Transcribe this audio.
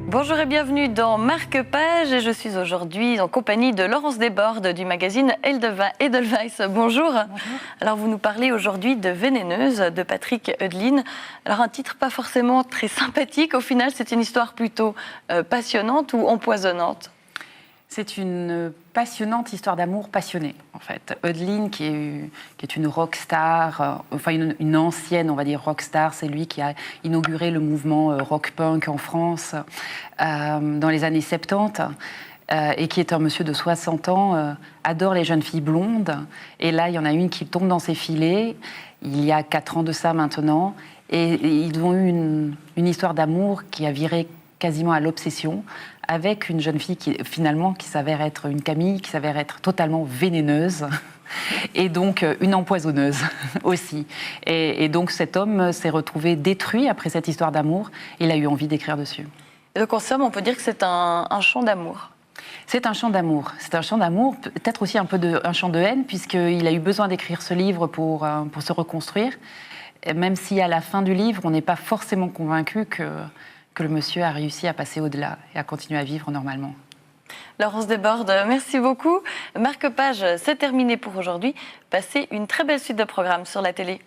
Bonjour et bienvenue dans Marque-Page et je suis aujourd'hui en compagnie de Laurence Desbordes du magazine Edelweiss. Bonjour. Bonjour. Alors vous nous parlez aujourd'hui de Vénéneuse de Patrick Hölderlin. Alors un titre pas forcément très sympathique, au final c'est une histoire plutôt passionnante ou empoisonnante? C'est une passionnante histoire d'amour passionnée, en fait. Hölderlin, qui est une rockstar, une ancienne, on va dire, rockstar, c'est lui qui a inauguré le mouvement rock-punk en France dans les années 70, et qui est un monsieur de 60 ans, adore les jeunes filles blondes. Et là, il y en a une qui tombe dans ses filets, il y a 4 ans de ça maintenant, et ils ont eu une histoire d'amour qui a viré quasiment à l'obsession, avec une jeune fille qui s'avère être une Camille, qui s'avère être totalement vénéneuse, et donc une empoisonneuse aussi. Et donc cet homme s'est retrouvé détruit après cette histoire d'amour, il a eu envie d'écrire dessus. Et donc en somme, on peut dire que c'est un chant d'amour. C'est un chant d'amour. C'est un chant d'amour, peut-être aussi un chant de haine, puisqu'il a eu besoin d'écrire ce livre pour se reconstruire, même si à la fin du livre, on n'est pas forcément convaincu que le monsieur a réussi à passer au-delà et à continuer à vivre normalement. Laurence Desbordes, merci beaucoup. Marque-Page, c'est terminé pour aujourd'hui. Passez une très belle suite de programmes sur la télé.